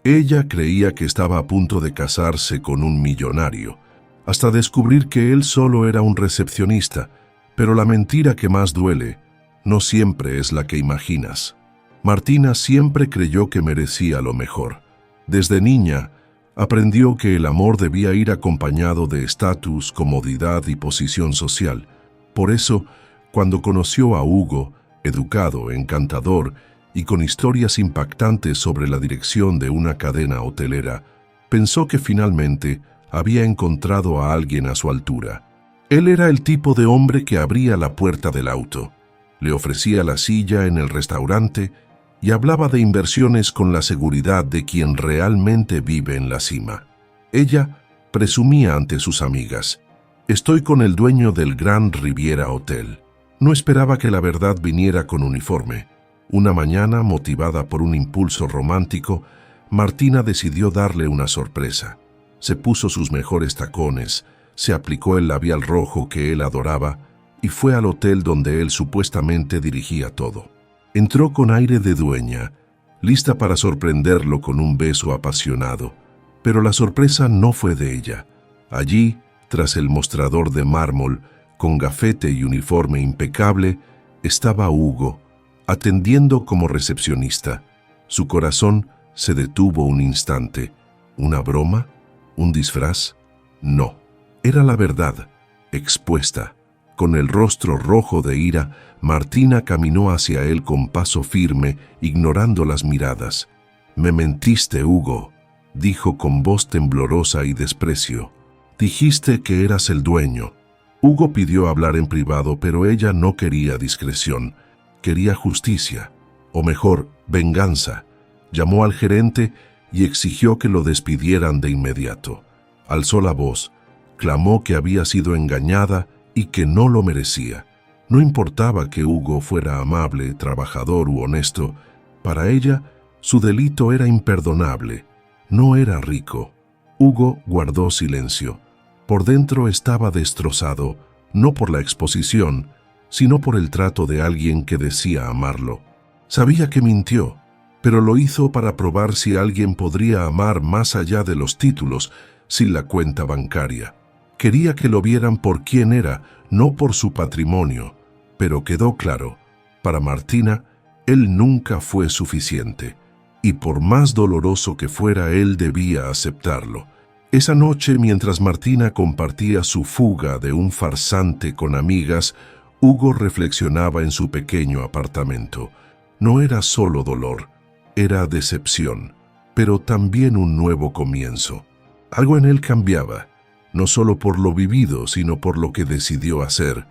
Ella creía que estaba a punto de casarse con un millonario, hasta descubrir que él solo era un recepcionista, pero la mentira que más duele no siempre es la que imaginas. Martina siempre creyó que merecía lo mejor. Desde niña, aprendió que el amor debía ir acompañado de estatus, comodidad y posición social. Por eso, cuando conoció a Hugo, educado, encantador y con historias impactantes sobre la dirección de una cadena hotelera, pensó que finalmente había encontrado a alguien a su altura. Él era el tipo de hombre que abría la puerta del auto, le ofrecía la silla en el restaurante y hablaba de inversiones con la seguridad de quien realmente vive en la cima. Ella presumía ante sus amigas: «Estoy con el dueño del Grand Riviera Hotel». No esperaba que la verdad viniera con uniforme. Una mañana, motivada por un impulso romántico, Martina decidió darle una sorpresa. Se puso sus mejores tacones, se aplicó el labial rojo que él adoraba y fue al hotel donde él supuestamente dirigía todo. Entró con aire de dueña, lista para sorprenderlo con un beso apasionado. Pero la sorpresa no fue de ella. Allí, tras el mostrador de mármol, con gafete y uniforme impecable, estaba Hugo, atendiendo como recepcionista. Su corazón se detuvo un instante. ¿Una broma? ¿Un disfraz? No, era la verdad, expuesta. Con el rostro rojo de ira, Martina caminó hacia él con paso firme, ignorando las miradas. «Me mentiste, Hugo», dijo con voz temblorosa y desprecio. «Dijiste que eras el dueño». Hugo pidió hablar en privado, pero ella no quería discreción. Quería justicia, o mejor, venganza. Llamó al gerente y exigió que lo despidieran de inmediato. Alzó la voz, clamó que había sido engañada y que no lo merecía. No importaba que Hugo fuera amable, trabajador u honesto. Para ella, su delito era imperdonable. No era rico. Hugo guardó silencio. Por dentro estaba destrozado, no por la exposición, sino por el trato de alguien que decía amarlo. Sabía que mintió, pero lo hizo para probar si alguien podría amar más allá de los títulos, sin la cuenta bancaria. Quería que lo vieran por quién era, no por su patrimonio. Pero quedó claro, para Martina, él nunca fue suficiente. Y por más doloroso que fuera, él debía aceptarlo. Esa noche, mientras Martina compartía su fuga de un farsante con amigas, Hugo reflexionaba en su pequeño apartamento. No era solo dolor, era decepción, pero también un nuevo comienzo. Algo en él cambiaba, no solo por lo vivido, sino por lo que decidió hacer.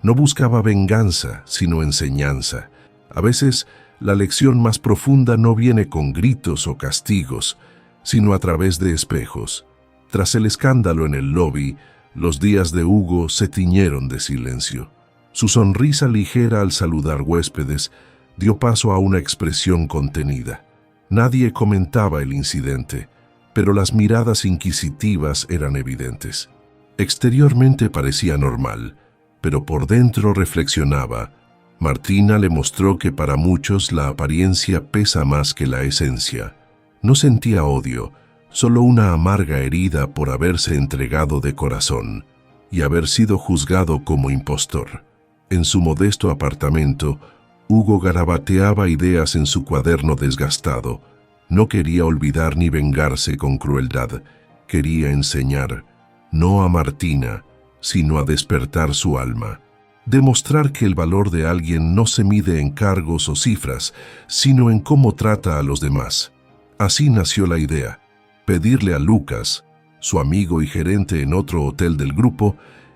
No buscaba venganza, sino enseñanza. A veces, la lección más profunda no viene con gritos o castigos, sino a través de espejos. Tras el escándalo en el lobby, los días de Hugo se tiñeron de silencio. Su sonrisa ligera al saludar huéspedes dio paso a una expresión contenida. Nadie comentaba el incidente, pero las miradas inquisitivas eran evidentes. Exteriormente parecía normal, pero por dentro reflexionaba. Martina le mostró que para muchos la apariencia pesa más que la esencia. No sentía odio, solo una amarga herida por haberse entregado de corazón y haber sido juzgado como impostor. En su modesto apartamento, Hugo garabateaba ideas en su cuaderno desgastado. No quería olvidar ni vengarse con crueldad. Quería enseñar, no a Martina, sino a despertar su alma. Demostrar que el valor de alguien no se mide en cargos o cifras, sino en cómo trata a los demás. Así nació la idea. Pedirle a Lucas, su amigo y gerente en otro hotel del grupo,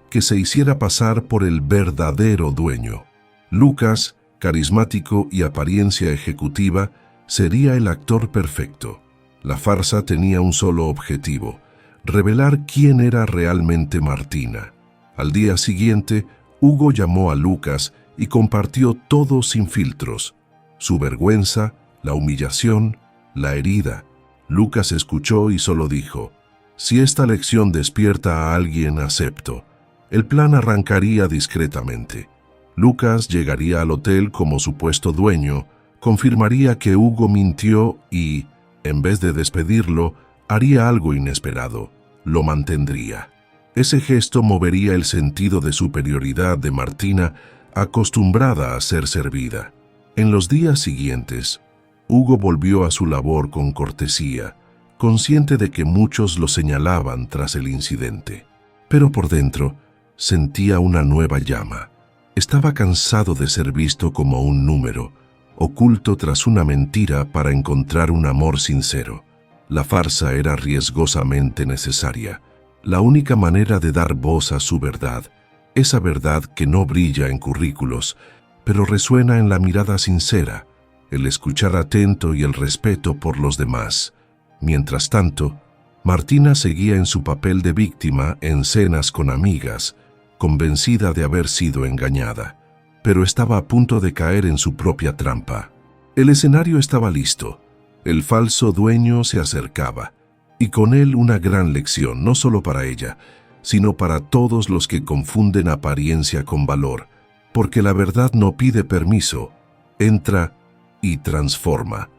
que se hiciera pasar por el verdadero dueño. Lucas, carismático y apariencia ejecutiva, sería el actor perfecto. La farsa tenía un solo objetivo: revelar quién era realmente Martina. Al día siguiente, Hugo llamó a Lucas y compartió todo sin filtros. Su vergüenza, la humillación, la herida. Lucas escuchó y solo dijo: «Si esta lección despierta a alguien, acepto». El plan arrancaría discretamente. Lucas llegaría al hotel como supuesto dueño, confirmaría que Hugo mintió y, En vez de despedirlo, haría algo inesperado, lo mantendría. Ese gesto movería el sentido de superioridad de Martina, acostumbrada a ser servida. En los días siguientes, Hugo volvió a su labor con cortesía, consciente de que muchos lo señalaban tras el incidente. Pero por dentro, sentía una nueva llama. Estaba cansado de ser visto como un número, oculto tras una mentira para encontrar un amor sincero. La farsa era riesgosamente necesaria. La única manera de dar voz a su verdad, esa verdad que no brilla en currículos, pero resuena en la mirada sincera, el escuchar atento y el respeto por los demás. Mientras tanto, Martina seguía en su papel de víctima en cenas con amigas, convencida de haber sido engañada, pero estaba a punto de caer en su propia trampa. El escenario estaba listo. El falso dueño se acercaba, y con él una gran lección, no solo para ella, sino para todos los que confunden apariencia con valor, porque la verdad no pide permiso, entra y transforma.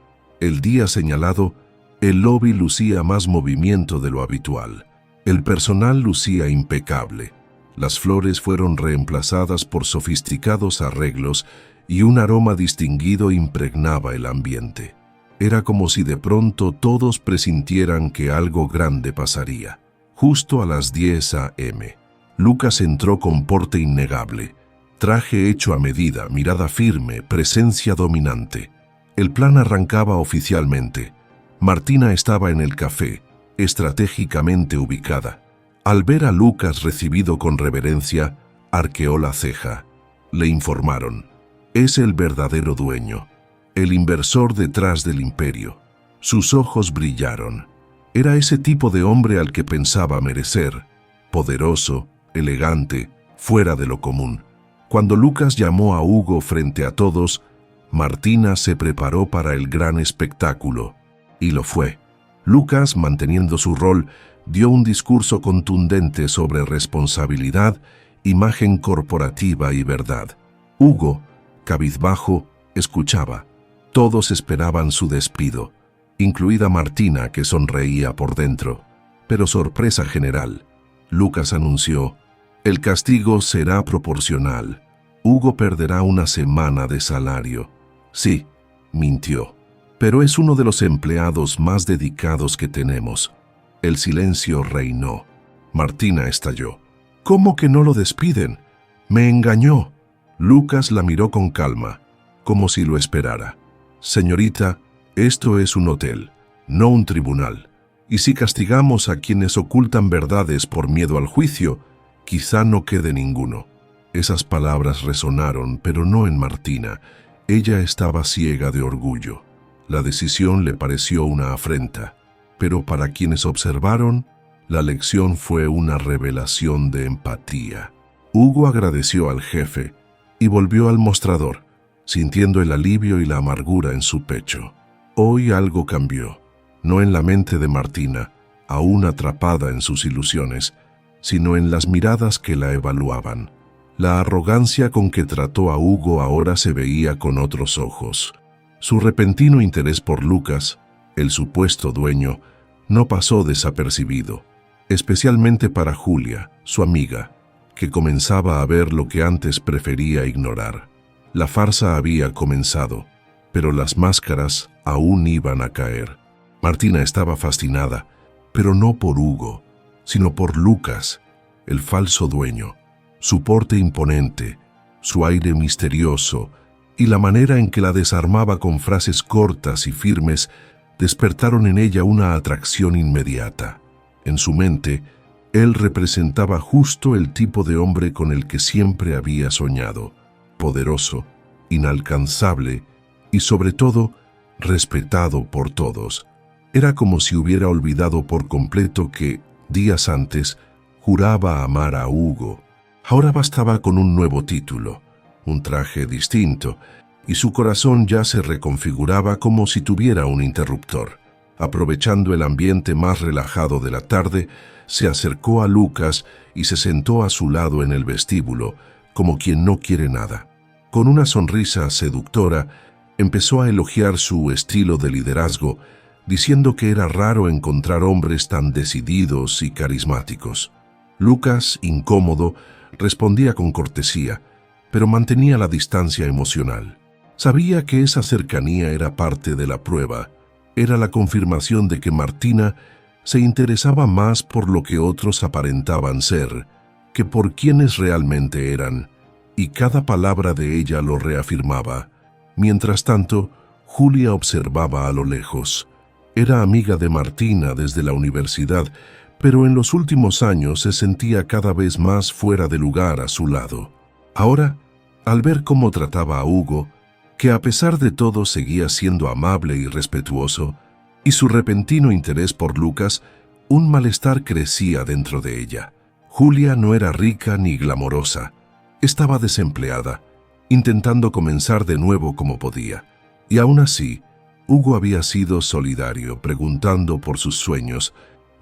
El día señalado, el lobby lucía más movimiento de lo habitual. El personal lucía impecable. Las flores fueron reemplazadas por sofisticados arreglos y un aroma distinguido impregnaba el ambiente. Era como si de pronto todos presintieran que algo grande pasaría. Justo a las 10 a.m., Lucas entró con porte innegable. Traje hecho a medida, mirada firme, presencia dominante. El plan arrancaba oficialmente. Martina estaba en el café, estratégicamente ubicada. Al ver a Lucas recibido con reverencia, arqueó la ceja. Le informaron: es el verdadero dueño, el inversor detrás del imperio. Sus ojos brillaron. Era ese tipo de hombre al que pensaba merecer, poderoso, elegante, fuera de lo común. Cuando Lucas llamó a Hugo frente a todos, Martina se preparó para el gran espectáculo. Y lo fue. Lucas, manteniendo su rol, dio un discurso contundente sobre responsabilidad, imagen corporativa y verdad. Hugo, cabizbajo, escuchaba. Todos esperaban su despido, incluida Martina, que sonreía por dentro. Pero sorpresa general, Lucas anunció: el castigo será proporcional. Hugo perderá una semana de salario. Sí, mintió, pero es uno de los empleados más dedicados que tenemos. El silencio reinó. Martina estalló. ¿Cómo que no lo despiden? Me engañó. Lucas la miró con calma, como si lo esperara. Señorita, esto es un hotel, no un tribunal. Y si castigamos a quienes ocultan verdades por miedo al juicio, quizá no quede ninguno. Esas palabras resonaron, pero no en Martina. Ella estaba ciega de orgullo. La decisión le pareció una afrenta, pero para quienes observaron, la lección fue una revelación de empatía. Hugo agradeció al jefe y volvió al mostrador, sintiendo el alivio y la amargura en su pecho. Hoy algo cambió, no en la mente de Martina, aún atrapada en sus ilusiones, sino en las miradas que la evaluaban. La arrogancia con que trató a Hugo ahora se veía con otros ojos. Su repentino interés por Lucas, el supuesto dueño, no pasó desapercibido, especialmente para Julia, su amiga, que comenzaba a ver lo que antes prefería ignorar. La farsa había comenzado, pero las máscaras aún iban a caer. Martina estaba fascinada, pero no por Hugo, sino por Lucas, el falso dueño. Su porte imponente, su aire misterioso y la manera en que la desarmaba con frases cortas y firmes despertaron en ella una atracción inmediata. En su mente, él representaba justo el tipo de hombre con el que siempre había soñado: poderoso, inalcanzable y, sobre todo, respetado por todos. Era como si hubiera olvidado por completo que, días antes, juraba amar a Hugo. Ahora bastaba con un nuevo título, un traje distinto, y su corazón ya se reconfiguraba como si tuviera un interruptor. Aprovechando el ambiente más relajado de la tarde, se acercó a Lucas y se sentó a su lado en el vestíbulo, como quien no quiere nada. Con una sonrisa seductora, empezó a elogiar su estilo de liderazgo, diciendo que era raro encontrar hombres tan decididos y carismáticos. Lucas, incómodo, respondía con cortesía, pero mantenía la distancia emocional. Sabía que esa cercanía era parte de la prueba, era la confirmación de que Martina se interesaba más por lo que otros aparentaban ser que por quienes realmente eran, y cada palabra de ella lo reafirmaba. Mientras tanto, Julia observaba a lo lejos. Era amiga de Martina desde la universidad, pero en los últimos años se sentía cada vez más fuera de lugar a su lado. Ahora, al ver cómo trataba a Hugo, que a pesar de todo seguía siendo amable y respetuoso, y su repentino interés por Lucas, un malestar crecía dentro de ella. Julia no era rica ni glamorosa. Estaba desempleada, intentando comenzar de nuevo como podía. Y aún así, Hugo había sido solidario, preguntando por sus sueños,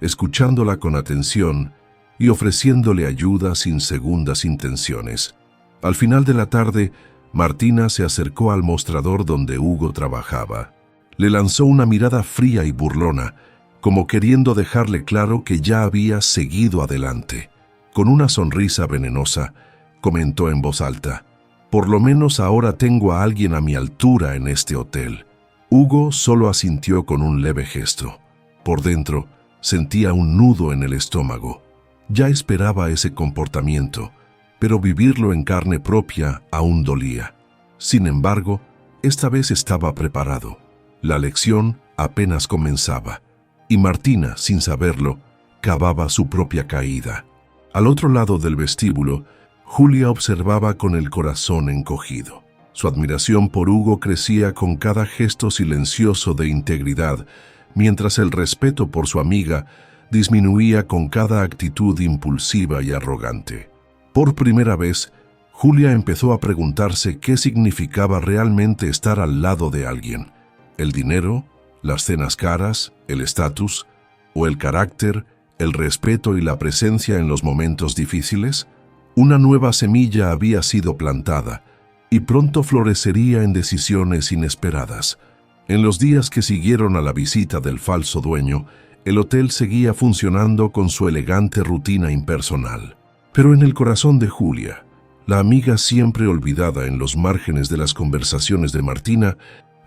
escuchándola con atención y ofreciéndole ayuda sin segundas intenciones. Al final de la tarde, Martina se acercó al mostrador donde Hugo trabajaba. Le lanzó una mirada fría y burlona, como queriendo dejarle claro que ya había seguido adelante. Con una sonrisa venenosa, comentó en voz alta: «Por lo menos ahora tengo a alguien a mi altura en este hotel». Hugo solo asintió con un leve gesto. Por dentro, sentía un nudo en el estómago. Ya esperaba ese comportamiento, pero vivirlo en carne propia aún dolía. Sin embargo, esta vez estaba preparado. La lección apenas comenzaba, y Martina, sin saberlo, cavaba su propia caída. Al otro lado del vestíbulo, Julia observaba con el corazón encogido. Su admiración por Hugo crecía con cada gesto silencioso de integridad, mientras el respeto por su amiga disminuía con cada actitud impulsiva y arrogante. Por primera vez, Julia empezó a preguntarse qué significaba realmente estar al lado de alguien. ¿El dinero, las cenas caras, el estatus, o el carácter, el respeto y la presencia en los momentos difíciles? Una nueva semilla había sido plantada, y pronto florecería en decisiones inesperadas. En los días que siguieron a la visita del falso dueño, el hotel seguía funcionando con su elegante rutina impersonal. Pero en el corazón de Julia, la amiga siempre olvidada en los márgenes de las conversaciones de Martina,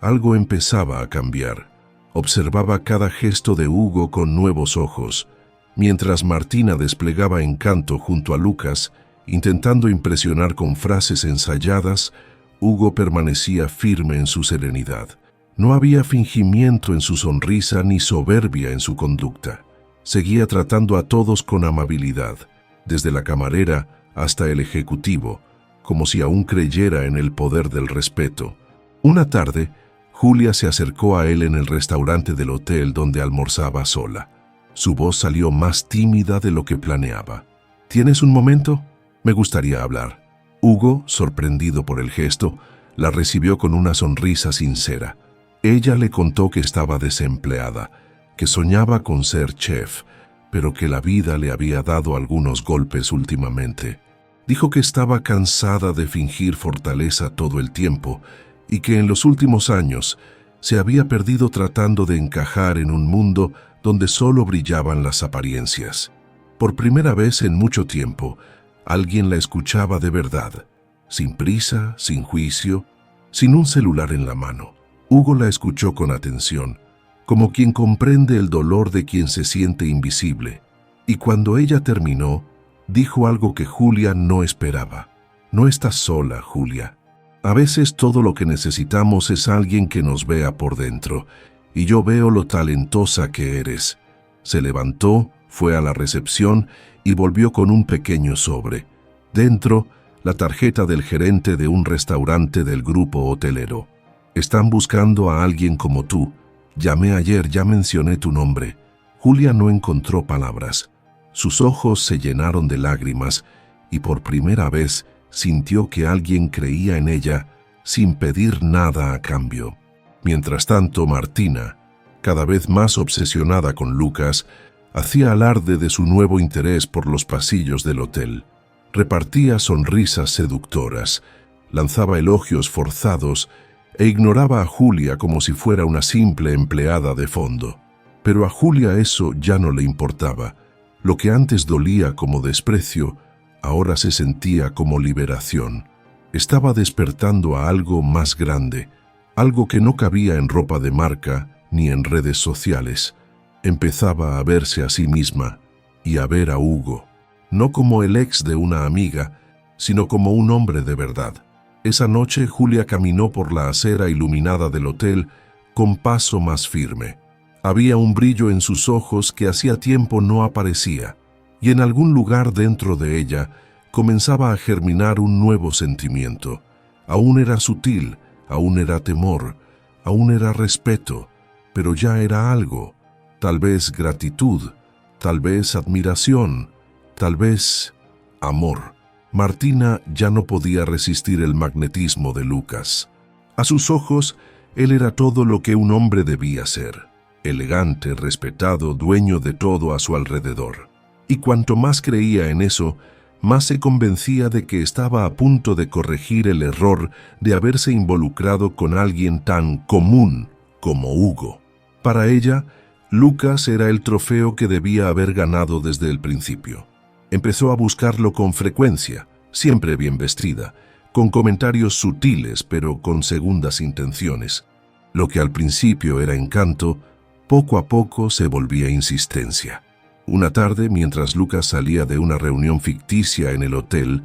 algo empezaba a cambiar. Observaba cada gesto de Hugo con nuevos ojos, mientras Martina desplegaba encanto junto a Lucas, intentando impresionar con frases ensayadas. Hugo permanecía firme en su serenidad. No había fingimiento en su sonrisa ni soberbia en su conducta. Seguía tratando a todos con amabilidad, desde la camarera hasta el ejecutivo, como si aún creyera en el poder del respeto. Una tarde, Julia se acercó a él en el restaurante del hotel donde almorzaba sola. Su voz salió más tímida de lo que planeaba. «¿Tienes un momento? Me gustaría hablar». Hugo, sorprendido por el gesto, la recibió con una sonrisa sincera. Ella le contó que estaba desempleada, que soñaba con ser chef, pero que la vida le había dado algunos golpes últimamente. Dijo que estaba cansada de fingir fortaleza todo el tiempo y que en los últimos años se había perdido tratando de encajar en un mundo donde solo brillaban las apariencias. Por primera vez en mucho tiempo, alguien la escuchaba de verdad, sin prisa, sin juicio, sin un celular en la mano. Hugo la escuchó con atención, como quien comprende el dolor de quien se siente invisible, y cuando ella terminó, dijo algo que Julia no esperaba. «No estás sola, Julia. A veces todo lo que necesitamos es alguien que nos vea por dentro, y yo veo lo talentosa que eres». Se levantó, fue a la recepción y volvió con un pequeño sobre. Dentro, la tarjeta del gerente de un restaurante del grupo hotelero. «Están buscando a alguien como tú. Llamé ayer, ya mencioné tu nombre». Julia no encontró palabras. Sus ojos se llenaron de lágrimas y por primera vez sintió que alguien creía en ella sin pedir nada a cambio. Mientras tanto, Martina, cada vez más obsesionada con Lucas, hacía alarde de su nuevo interés por los pasillos del hotel. Repartía sonrisas seductoras, lanzaba elogios forzados e ignoraba a Julia como si fuera una simple empleada de fondo. Pero a Julia eso ya no le importaba. Lo que antes dolía como desprecio, ahora se sentía como liberación. Estaba despertando a algo más grande, algo que no cabía en ropa de marca ni en redes sociales. Empezaba a verse a sí misma y a ver a Hugo, no como el ex de una amiga, sino como un hombre de verdad. Esa noche Julia caminó por la acera iluminada del hotel con paso más firme. Había un brillo en sus ojos que hacía tiempo no aparecía, y en algún lugar dentro de ella comenzaba a germinar un nuevo sentimiento. Aún era sutil, aún era temor, aún era respeto, pero ya era algo, tal vez gratitud, tal vez admiración, tal vez amor. Martina ya no podía resistir el magnetismo de Lucas. A sus ojos, él era todo lo que un hombre debía ser: elegante, respetado, dueño de todo a su alrededor. Y cuanto más creía en eso, más se convencía de que estaba a punto de corregir el error de haberse involucrado con alguien tan común como Hugo. Para ella, Lucas era el trofeo que debía haber ganado desde el principio. Empezó a buscarlo con frecuencia, siempre bien vestida, con comentarios sutiles pero con segundas intenciones. Lo que al principio era encanto, poco a poco se volvía insistencia. Una tarde, mientras Lucas salía de una reunión ficticia en el hotel,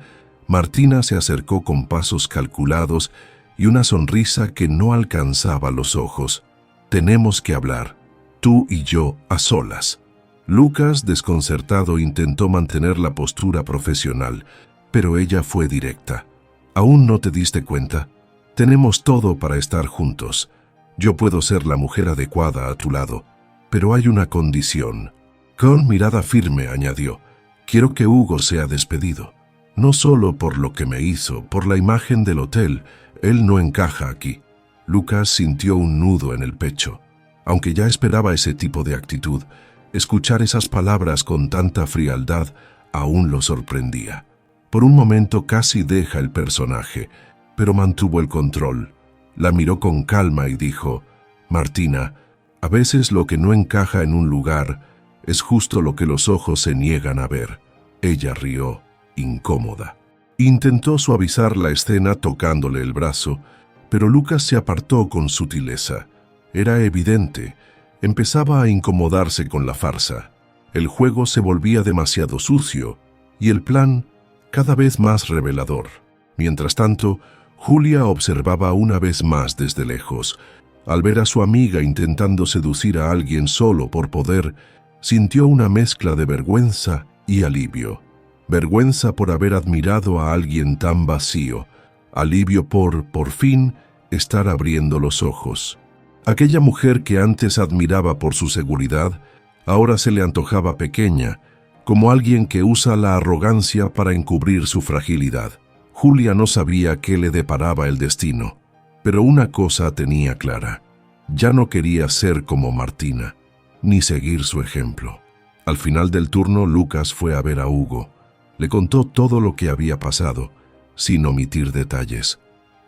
Martina se acercó con pasos calculados y una sonrisa que no alcanzaba los ojos. «Tenemos que hablar, tú y yo a solas». Lucas, desconcertado, intentó mantener la postura profesional, pero ella fue directa. «¿Aún no te diste cuenta? Tenemos todo para estar juntos. Yo puedo ser la mujer adecuada a tu lado, pero hay una condición». Con mirada firme añadió: «Quiero que Hugo sea despedido. No solo por lo que me hizo, por la imagen del hotel. Él no encaja aquí». Lucas sintió un nudo en el pecho. Aunque ya esperaba ese tipo de actitud, escuchar esas palabras con tanta frialdad aún lo sorprendía. Por un momento casi deja el personaje, pero mantuvo el control. La miró con calma y dijo: «Martina, a veces lo que no encaja en un lugar es justo lo que los ojos se niegan a ver». Ella rió, incómoda. Intentó suavizar la escena tocándole el brazo, pero Lucas se apartó con sutileza. Era evidente, empezaba a incomodarse con la farsa. El juego se volvía demasiado sucio y el plan cada vez más revelador. Mientras tanto, Julia observaba una vez más desde lejos. Al ver a su amiga intentando seducir a alguien solo por poder, sintió una mezcla de vergüenza y alivio. Vergüenza por haber admirado a alguien tan vacío, alivio por fin, estar abriendo los ojos. Aquella mujer que antes admiraba por su seguridad, ahora se le antojaba pequeña, como alguien que usa la arrogancia para encubrir su fragilidad. Julia no sabía qué le deparaba el destino, pero una cosa tenía clara: ya no quería ser como Martina, ni seguir su ejemplo. Al final del turno, Lucas fue a ver a Hugo. Le contó todo lo que había pasado, sin omitir detalles.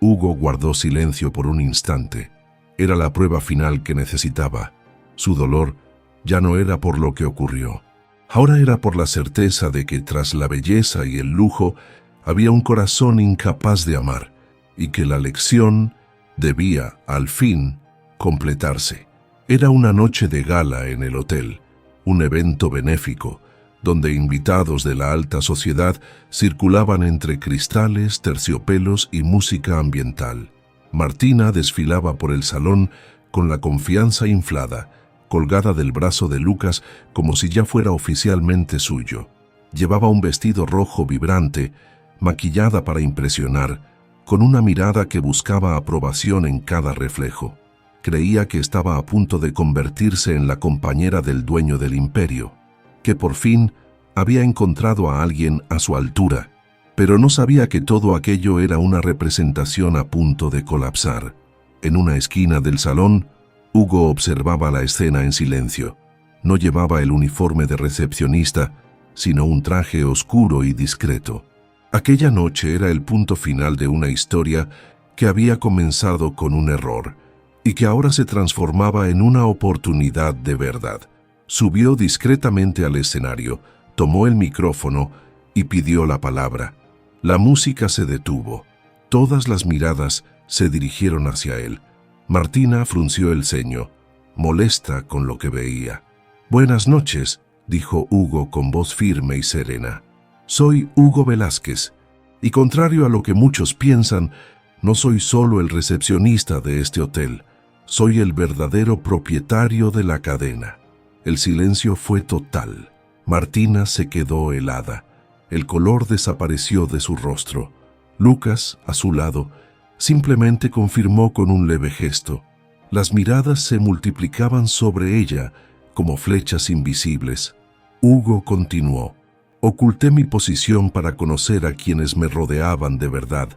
Hugo guardó silencio por un instante. Era la prueba final que necesitaba. Su dolor ya no era por lo que ocurrió. Ahora era por la certeza de que tras la belleza y el lujo había un corazón incapaz de amar, y que la lección debía, al fin, completarse. Era una noche de gala en el hotel, un evento benéfico, donde invitados de la alta sociedad circulaban entre cristales, terciopelos y música ambiental. Martina desfilaba por el salón con la confianza inflada, colgada del brazo de Lucas como si ya fuera oficialmente suyo. Llevaba un vestido rojo vibrante, maquillada para impresionar, con una mirada que buscaba aprobación en cada reflejo. Creía que estaba a punto de convertirse en la compañera del dueño del imperio, que por fin había encontrado a alguien a su altura, pero no sabía que todo aquello era una representación a punto de colapsar. En una esquina del salón, Hugo observaba la escena en silencio. No llevaba el uniforme de recepcionista, sino un traje oscuro y discreto. Aquella noche era el punto final de una historia que había comenzado con un error y que ahora se transformaba en una oportunidad de verdad. Subió discretamente al escenario, tomó el micrófono y pidió la palabra. La música se detuvo. Todas las miradas se dirigieron hacia él. Martina frunció el ceño, molesta con lo que veía. «Buenas noches», dijo Hugo con voz firme y serena. «Soy Hugo Velázquez, y contrario a lo que muchos piensan, no soy solo el recepcionista de este hotel, soy el verdadero propietario de la cadena». El silencio fue total. Martina se quedó helada. El color desapareció de su rostro. Lucas, a su lado, simplemente confirmó con un leve gesto. Las miradas se multiplicaban sobre ella como flechas invisibles. Hugo continuó. «Oculté mi posición para conocer a quienes me rodeaban de verdad.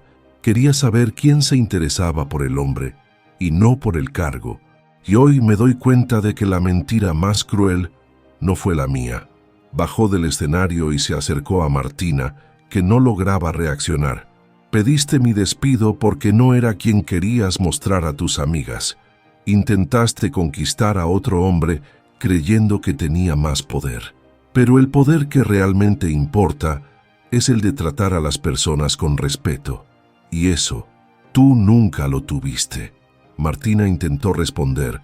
Quería saber quién se interesaba por el hombre y no por el cargo. Y hoy me doy cuenta de que la mentira más cruel no fue la mía». Bajó del escenario y se acercó a Martina, que no lograba reaccionar. «Pediste mi despido porque no era quien querías mostrar a tus amigas. Intentaste conquistar a otro hombre creyendo que tenía más poder. Pero el poder que realmente importa es el de tratar a las personas con respeto. Y eso, tú nunca lo tuviste». Martina intentó responder,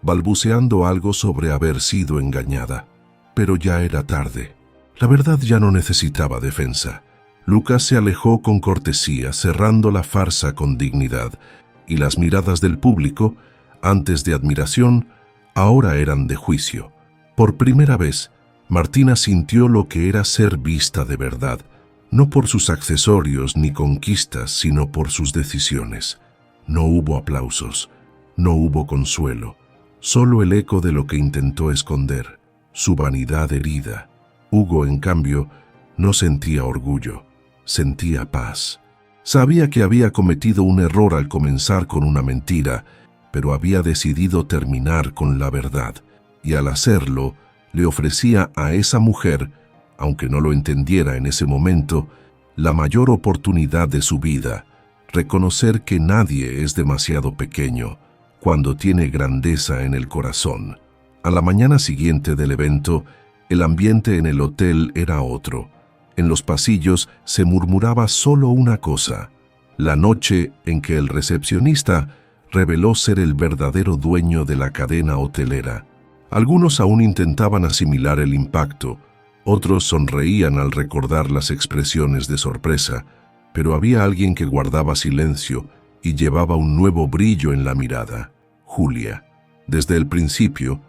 balbuceando algo sobre haber sido engañada. Pero ya era tarde. La verdad ya no necesitaba defensa. Lucas se alejó con cortesía, cerrando la farsa con dignidad, y las miradas del público, antes de admiración, ahora eran de juicio. Por primera vez, Martina sintió lo que era ser vista de verdad, no por sus accesorios ni conquistas, sino por sus decisiones. No hubo aplausos, no hubo consuelo, solo el eco de lo que intentó esconder, su vanidad herida. Hugo, en cambio, no sentía orgullo, sentía paz. Sabía que había cometido un error al comenzar con una mentira, pero había decidido terminar con la verdad, y al hacerlo, le ofrecía a esa mujer, aunque no lo entendiera en ese momento, la mayor oportunidad de su vida, reconocer que nadie es demasiado pequeño cuando tiene grandeza en el corazón. A la mañana siguiente del evento, el ambiente en el hotel era otro. En los pasillos se murmuraba solo una cosa: la noche en que el recepcionista reveló ser el verdadero dueño de la cadena hotelera. Algunos aún intentaban asimilar el impacto, otros sonreían al recordar las expresiones de sorpresa, pero había alguien que guardaba silencio y llevaba un nuevo brillo en la mirada: Julia. Desde el principio,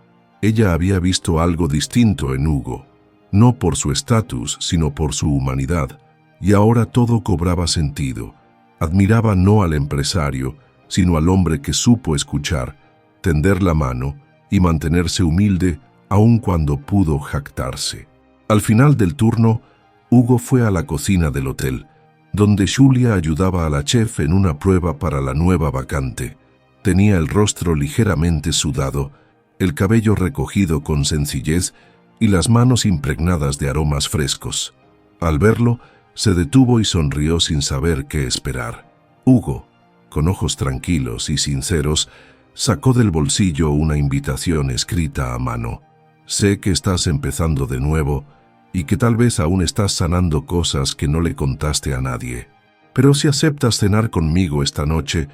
ella había visto algo distinto en Hugo, no por su estatus, sino por su humanidad, y ahora todo cobraba sentido. Admiraba no al empresario, sino al hombre que supo escuchar, tender la mano y mantenerse humilde aun cuando pudo jactarse. Al final del turno, Hugo fue a la cocina del hotel, donde Julia ayudaba a la chef en una prueba para la nueva vacante. Tenía el rostro ligeramente sudado, el cabello recogido con sencillez y las manos impregnadas de aromas frescos. Al verlo, se detuvo y sonrió sin saber qué esperar. Hugo, con ojos tranquilos y sinceros, sacó del bolsillo una invitación escrita a mano. «Sé que estás empezando de nuevo y que tal vez aún estás sanando cosas que no le contaste a nadie. Pero si aceptas cenar conmigo esta noche,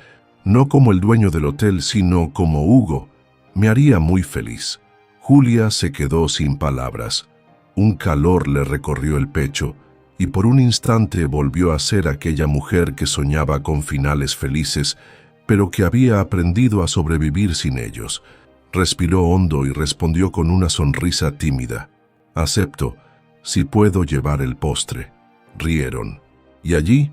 no como el dueño del hotel, sino como Hugo, me haría muy feliz». Julia se quedó sin palabras. Un calor le recorrió el pecho y por un instante volvió a ser aquella mujer que soñaba con finales felices, pero que había aprendido a sobrevivir sin ellos. Respiró hondo y respondió con una sonrisa tímida: «Acepto, si puedo llevar el postre». Rieron. Y allí,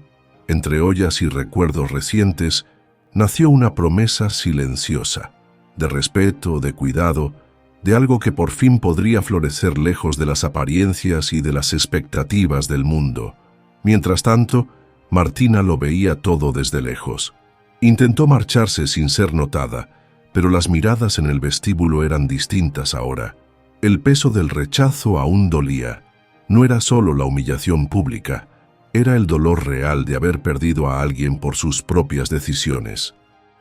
entre ollas y recuerdos recientes, nació una promesa silenciosa, de respeto, de cuidado, de algo que por fin podría florecer lejos de las apariencias y de las expectativas del mundo. Mientras tanto, Martina lo veía todo desde lejos. Intentó marcharse sin ser notada, pero las miradas en el vestíbulo eran distintas ahora. El peso del rechazo aún dolía. No era solo la humillación pública, Era el dolor real de haber perdido a alguien por sus propias decisiones.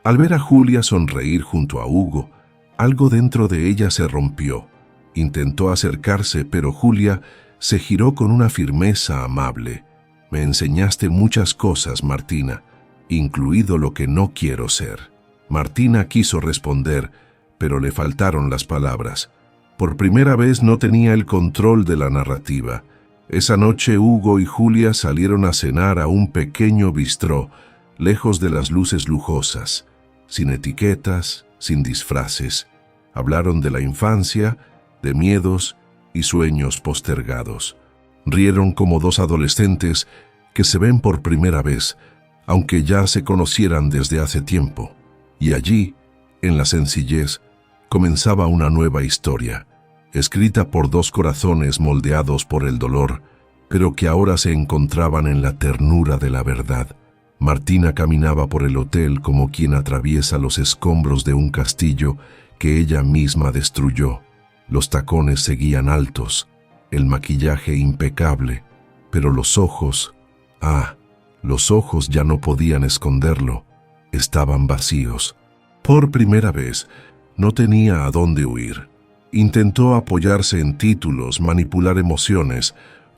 Al ver a Julia sonreír junto a Hugo, algo dentro de ella se rompió. Intentó acercarse, pero Julia se giró con una firmeza amable. «Me enseñaste muchas cosas, Martina, incluido lo que no quiero ser». Martina quiso responder, pero le faltaron las palabras. Por primera vez no tenía el control de la narrativa. Esa noche Hugo y Julia salieron a cenar a un pequeño bistró, lejos de las luces lujosas, sin etiquetas, sin disfraces. Hablaron de la infancia, de miedos y sueños postergados. Rieron como dos adolescentes que se ven por primera vez, aunque ya se conocieran desde hace tiempo. Y allí, en la sencillez, comenzaba una nueva historia, escrita por dos corazones moldeados por el dolor, pero que ahora se encontraban en la ternura de la verdad. Martina caminaba por el hotel como quien atraviesa los escombros de un castillo que ella misma destruyó. Los tacones seguían altos, el maquillaje impecable, pero los ojos, los ojos ya no podían esconderlo, estaban vacíos. Por primera vez, no tenía a dónde huir. Intentó apoyarse en títulos, manipular emociones,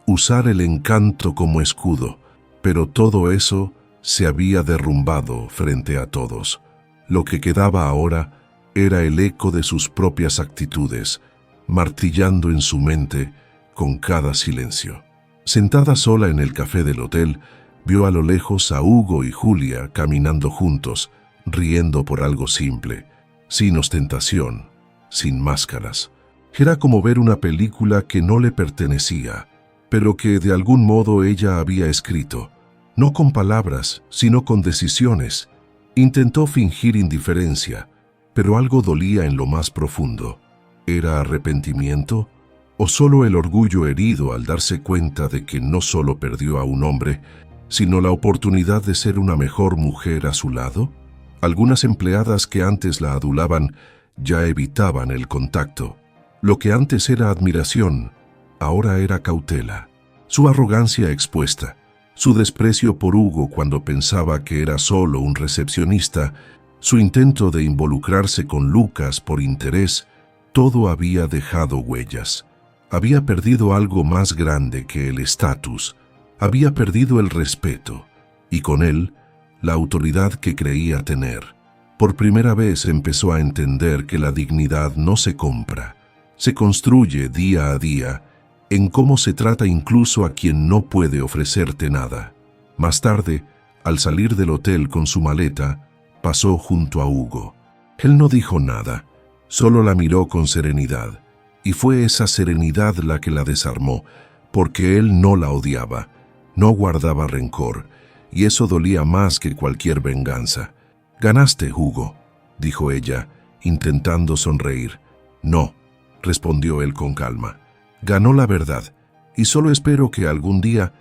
usar el encanto como escudo, pero todo eso se había derrumbado frente a todos. Lo que quedaba ahora era el eco de sus propias actitudes, martillando en su mente con cada silencio. Sentada sola en el café del hotel, vio a lo lejos a Hugo y Julia caminando juntos, riendo por algo simple, sin ostentación, sin máscaras. Era como ver una película que no le pertenecía, pero que de algún modo ella había escrito, no con palabras, sino con decisiones. Intentó fingir indiferencia, pero algo dolía en lo más profundo. ¿Era arrepentimiento o solo el orgullo herido al darse cuenta de que no solo perdió a un hombre, sino la oportunidad de ser una mejor mujer a su lado? Algunas empleadas que antes la adulaban ya evitaban el contacto. Lo que antes era admiración, ahora era cautela. Su arrogancia expuesta, su desprecio por Hugo cuando pensaba que era solo un recepcionista, su intento de involucrarse con Lucas por interés, todo había dejado huellas. Había perdido algo más grande que el estatus, había perdido el respeto, y con él, la autoridad que creía tener. Por primera vez empezó a entender que la dignidad no se compra, se construye día a día, en cómo se trata incluso a quien no puede ofrecerte nada. Más tarde, al salir del hotel con su maleta, pasó junto a Hugo. Él no dijo nada, solo la miró con serenidad, y fue esa serenidad la que la desarmó, porque él no la odiaba, no guardaba rencor, y eso dolía más que cualquier venganza. «Ganaste, Hugo», dijo ella, intentando sonreír. «No», respondió él con calma. «Ganó la verdad, y solo espero que algún día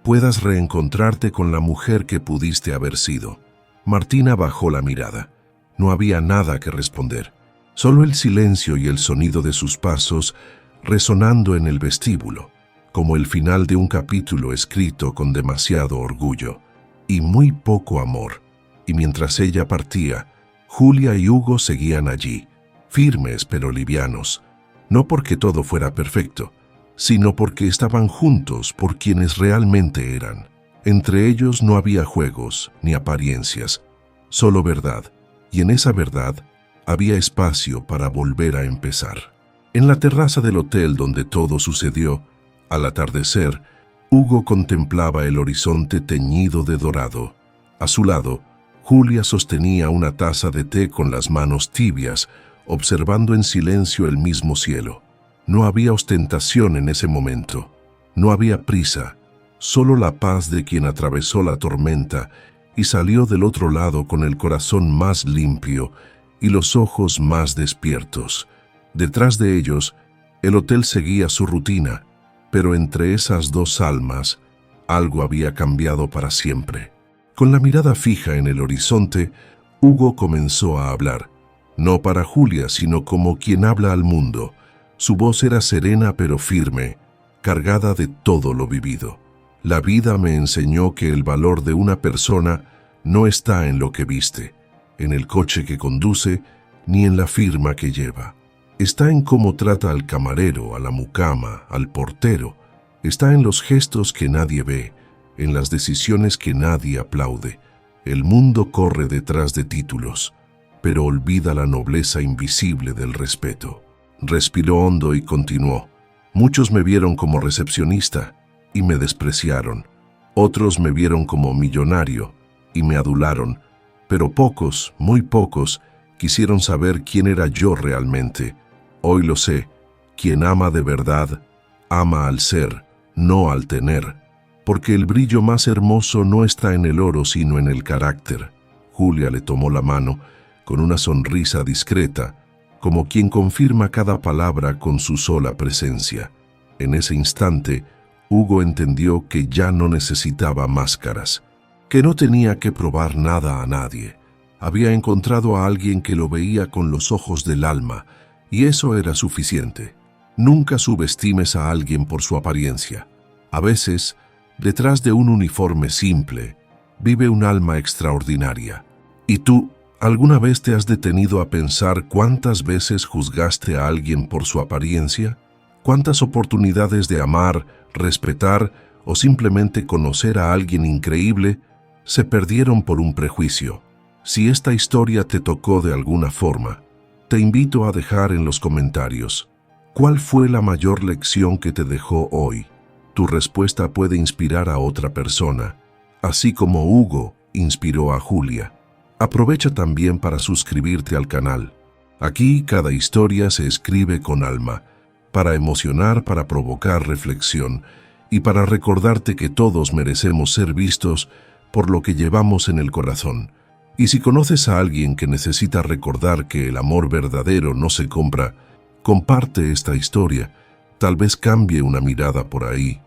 puedas reencontrarte con la mujer que pudiste haber sido». Martina bajó la mirada. No había nada que responder, solo el silencio y el sonido de sus pasos resonando en el vestíbulo, como el final de un capítulo escrito con demasiado orgullo y muy poco amor. Y mientras ella partía, Julia y Hugo seguían allí, firmes pero livianos, no porque todo fuera perfecto, sino porque estaban juntos por quienes realmente eran. Entre ellos no había juegos ni apariencias, solo verdad, y en esa verdad había espacio para volver a empezar. En la terraza del hotel donde todo sucedió, al atardecer, Hugo contemplaba el horizonte teñido de dorado. A su lado, Julia sostenía una taza de té con las manos tibias, observando en silencio el mismo cielo. No había ostentación en ese momento, no había prisa, solo la paz de quien atravesó la tormenta y salió del otro lado con el corazón más limpio y los ojos más despiertos. Detrás de ellos, el hotel seguía su rutina, pero entre esas dos almas, algo había cambiado para siempre. Con la mirada fija en el horizonte, Hugo comenzó a hablar, no para Julia, sino como quien habla al mundo. Su voz era serena pero firme, cargada de todo lo vivido. La vida me enseñó que el valor de una persona no está en lo que viste, en el coche que conduce, ni en la firma que lleva. Está en cómo trata al camarero, a la mucama, al portero. Está en los gestos que nadie ve, en las decisiones que nadie aplaude. El mundo corre detrás de títulos, pero olvida la nobleza invisible del respeto. Respiró hondo y continuó. Muchos me vieron como recepcionista y me despreciaron. Otros me vieron como millonario y me adularon, pero pocos, muy pocos, quisieron saber quién era yo realmente. Hoy lo sé, quien ama de verdad, ama al ser, no al tener, porque el brillo más hermoso no está en el oro sino en el carácter. Julia le tomó la mano con una sonrisa discreta, como quien confirma cada palabra con su sola presencia. En ese instante, Hugo entendió que ya no necesitaba máscaras, que no tenía que probar nada a nadie. Había encontrado a alguien que lo veía con los ojos del alma, y eso era suficiente. Nunca subestimes a alguien por su apariencia. A veces, detrás de un uniforme simple, vive un alma extraordinaria. ¿Y tú, alguna vez te has detenido a pensar cuántas veces juzgaste a alguien por su apariencia? ¿Cuántas oportunidades de amar, respetar o simplemente conocer a alguien increíble se perdieron por un prejuicio? Si esta historia te tocó de alguna forma, te invito a dejar en los comentarios ¿cuál fue la mayor lección que te dejó hoy? Tu respuesta puede inspirar a otra persona, así como Hugo inspiró a Julia. Aprovecha también para suscribirte al canal. Aquí cada historia se escribe con alma, para emocionar, para provocar reflexión y para recordarte que todos merecemos ser vistos por lo que llevamos en el corazón. Y si conoces a alguien que necesita recordar que el amor verdadero no se compra, comparte esta historia. Tal vez cambie una mirada por ahí.